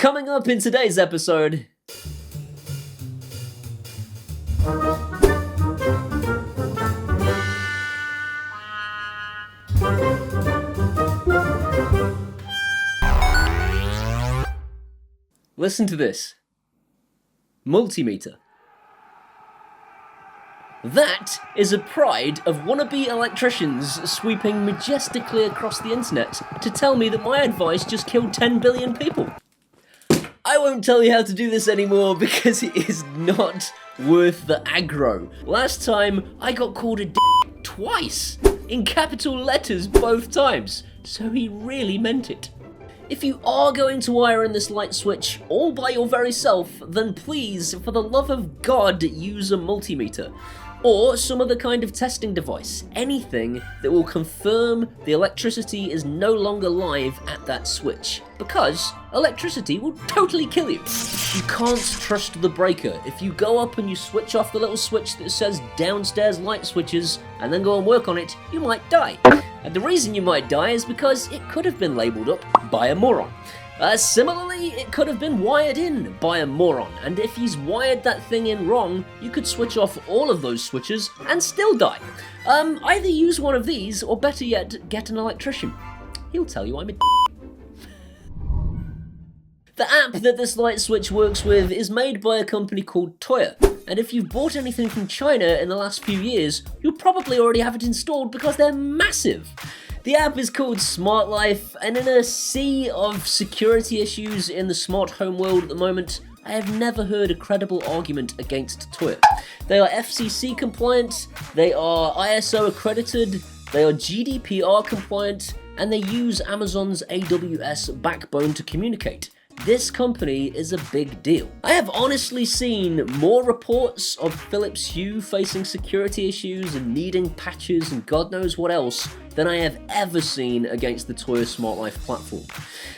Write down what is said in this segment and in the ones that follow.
Coming up in today's episode... Listen to this. Multimeter. That is a pride of wannabe electricians sweeping majestically across the internet to tell me that my advice just killed 10 billion people. I won't tell you how to do this anymore because it is not worth the aggro. Last time I got called a twice, in capital letters both times, so he really meant it. If you are going to wire in this light switch all by your very self, then please, for the love of God, use a multimeter. Or some other kind of testing device. Anything that will confirm the electricity is no longer live at that switch. Because electricity will totally kill you. You can't trust the breaker. If you go up and you switch off the little switch that says downstairs light switches and then go and work on it, you might die. And the reason you might die is because it could have been labelled up by a moron. Similarly, it could have been wired in by a moron, and if he's wired that thing in wrong, you could switch off all of those switches and still die. Either use one of these, or better yet, get an electrician. He'll tell you I'm a The app that this light switch works with is made by a company called Tuya, and if you've bought anything from China in the last few years, you'll probably already have it installed because they're massive. The app is called Smart Life, and in a sea of security issues in the smart home world at the moment, I have never heard a credible argument against Tuya. They are FCC compliant, they are ISO accredited, they are GDPR compliant, and they use Amazon's AWS backbone to communicate. This company is a big deal. I have honestly seen more reports of Philips Hue facing security issues and needing patches and God knows what else than I have ever seen against the Tuya Smart Life platform.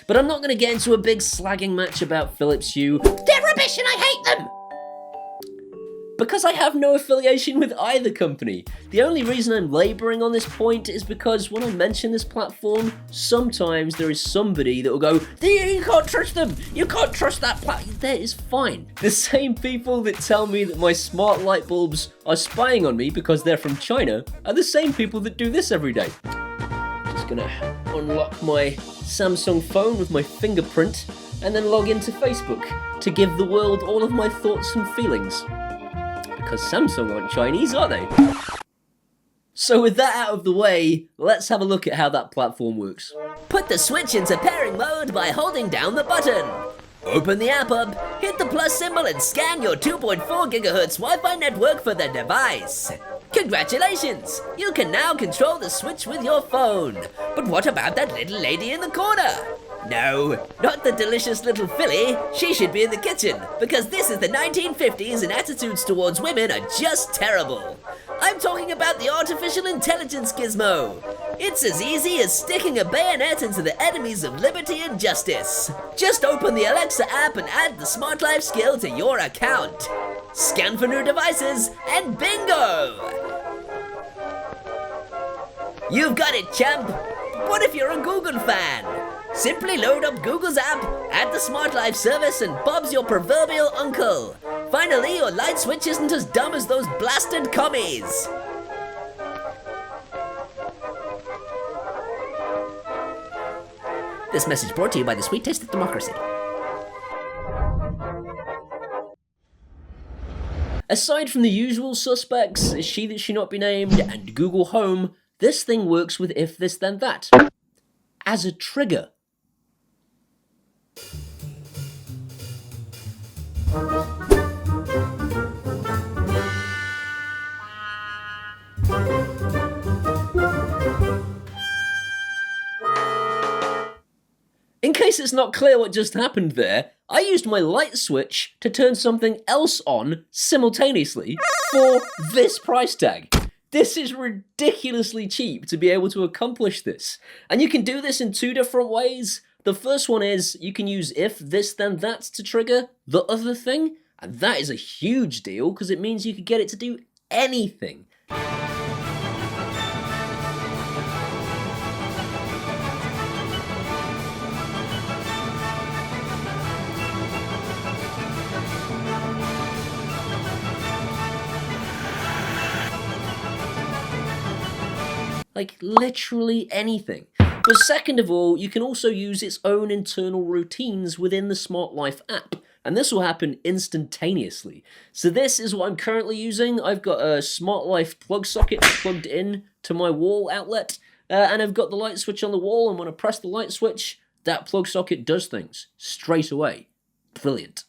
But I'm not going to get into a big slagging match about Philips Hue. They're rubbish and I hate them! Because I have no affiliation with either company. The only reason I'm labouring on this point is because when I mention this platform, sometimes there is somebody that will go, you can't trust them, you can't trust that platform. That is fine. The same people that tell me that my smart light bulbs are spying on me because they're from China are the same people that do this every day. Just gonna unlock my Samsung phone with my fingerprint and then log into Facebook to give the world all of my thoughts and feelings. Because Samsung aren't Chinese, are they? So with that out of the way, let's have a look at how that platform works. Put the switch into pairing mode by holding down the button. Open the app up, hit the plus symbol and scan your 2.4 GHz Wi-Fi network for the device. Congratulations! You can now control the switch with your phone. But what about that little lady in the corner? No, not the delicious little filly. She should be in the kitchen, because this is the 1950s and attitudes towards women are just terrible. I'm talking about the artificial intelligence gizmo. It's as easy as sticking a bayonet into the enemies of liberty and justice. Just open the Alexa app and add the Smart Life skill to your account. Scan for new devices, and bingo! You've got it, champ! What if you're a Google fan? Simply load up Google's app, add the Smart Life service, and Bob's your proverbial uncle. Finally, your light switch isn't as dumb as those blasted commies. This message brought to you by the sweet taste of democracy. Aside from the usual suspects, she that she not be named, and Google Home, this thing works with if this then that. As a trigger. In case it's not clear what just happened there, I used my light switch to turn something else on simultaneously for this price tag. This is ridiculously cheap to be able to accomplish this. And you can do this in two different ways. The first one is you can use if this then that to trigger the other thing. And that is a huge deal because it means you could get it to do anything. Like, literally anything. But second of all, you can also use its own internal routines within the Smart Life app. And this will happen instantaneously. So this is what I'm currently using. I've got a Smart Life plug socket plugged in to my wall outlet. And I've got the light switch on the wall, and when I press the light switch, that plug socket does things straight away. Brilliant.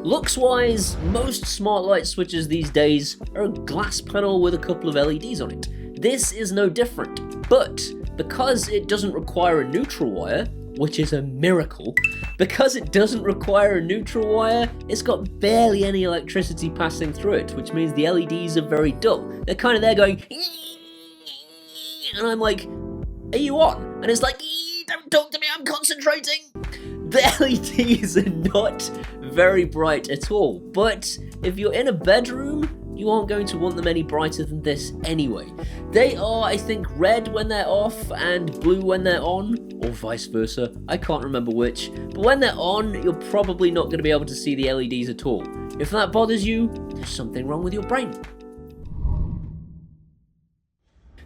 Looks-wise, most smart light switches these days are a glass panel with a couple of LEDs on it. This is no different, but because it doesn't require a neutral wire, which is a miracle, because it doesn't require a neutral wire, it's got barely any electricity passing through it, which means the LEDs are very dull. They're kind of there going, and I'm like, are you on? And it's like, don't talk to me, I'm concentrating. The LEDs are not very bright at all, but if you're in a bedroom, you aren't going to want them any brighter than this anyway. They are, I think, red when they're off and blue when they're on, or vice versa. I can't remember which, but when they're on, you're probably not going to be able to see the LEDs at all. If that bothers you, there's something wrong with your brain.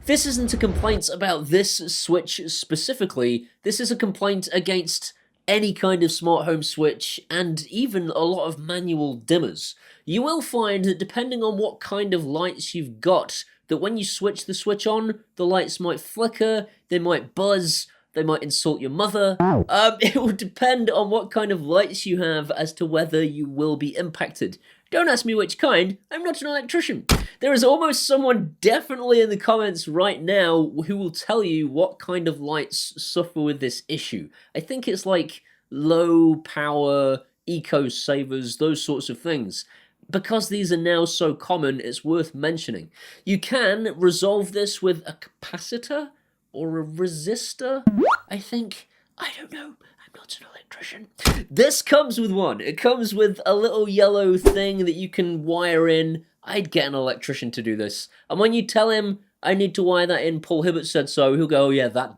This isn't a complaint about this switch specifically, this is a complaint against any kind of smart home switch, and even a lot of manual dimmers. You will find that depending on what kind of lights you've got, that when you switch the switch on, the lights might flicker, they might buzz, they might insult your mother. It will depend on what kind of lights you have as to whether you will be impacted. Don't ask me which kind, I'm not an electrician. There is almost someone definitely in the comments right now who will tell you what kind of lights suffer with this issue. I think it's like low power, eco-savers, those sorts of things. Because these are now so common, it's worth mentioning. You can resolve this with a capacitor or a resistor, I think. I don't know. I'm not an electrician. This comes with one. It comes with a little yellow thing that you can wire in. I'd get an electrician to do this. And when you tell him, I need to wire that in, Paul Hibbert said so, he'll go, oh yeah, that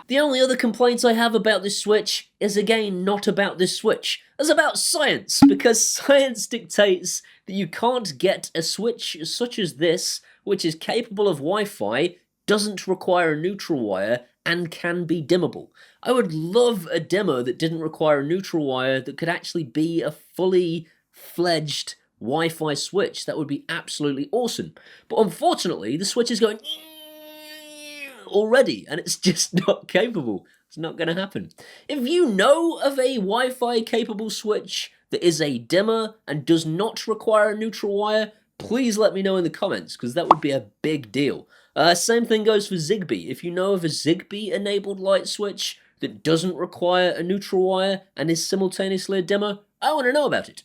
The only other complaints I have about this switch is, again, not about this switch. It's about science, because science dictates that you can't get a switch such as this, which is capable of Wi-Fi, doesn't require a neutral wire, and can be dimmable. I would love a dimmer that didn't require a neutral wire that could actually be a fully fledged Wi-Fi switch. That would be absolutely awesome. But unfortunately, the switch is going already, and it's just not capable. It's not going to happen. If you know of a Wi-Fi capable switch that is a dimmer and does not require a neutral wire, please let me know in the comments, because that would be a big deal. Same thing goes for Zigbee. If you know of a Zigbee-enabled light switch that doesn't require a neutral wire and is simultaneously a dimmer, I want to know about it.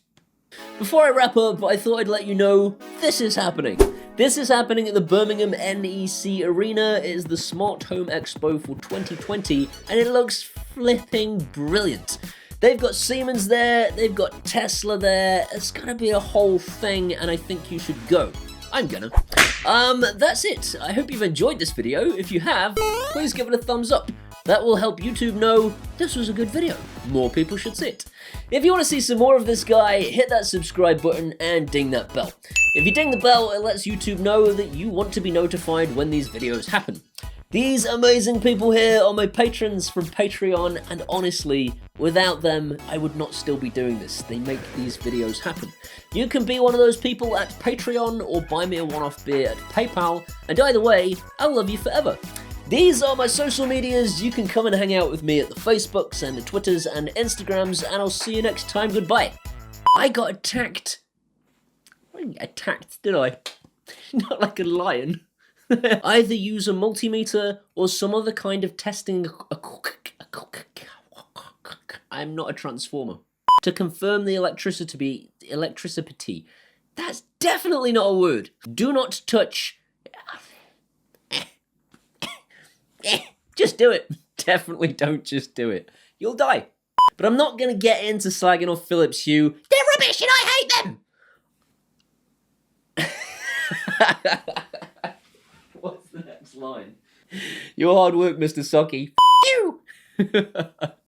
Before I wrap up, I thought I'd let you know this is happening. This is happening at the Birmingham NEC Arena. It is the Smart Home Expo for 2020, and it looks flipping brilliant. They've got Siemens there, they've got Tesla there. It's gonna be a whole thing, and I think you should go. I'm gonna. That's it. I hope you've enjoyed this video. If you have, please give it a thumbs up. That will help YouTube know this was a good video. More people should see it. If you want to see some more of this guy, hit that subscribe button and ding that bell. If you ding the bell, it lets YouTube know that you want to be notified when these videos happen. These amazing people here are my patrons from Patreon, and honestly, without them, I would not still be doing this. They make these videos happen. You can be one of those people at Patreon or buy me a one-off beer at PayPal, and either way, I'll love you forever. These are my social medias. You can come and hang out with me at the Facebooks and the Twitters and Instagrams, and I'll see you next time. Goodbye. I got attacked. I didn't get attacked, did I? Not like a lion. Either use a multimeter or some other kind of testing. I'm not a transformer. To confirm the electricity. That's definitely not a word. Do not touch. Just do it. Definitely don't just do it. You'll die. But I'm not going to get into slagging off Philips Hue. They're rubbish and I hate them! What's the next line? Your hard work, Mr. Socky. F*** you!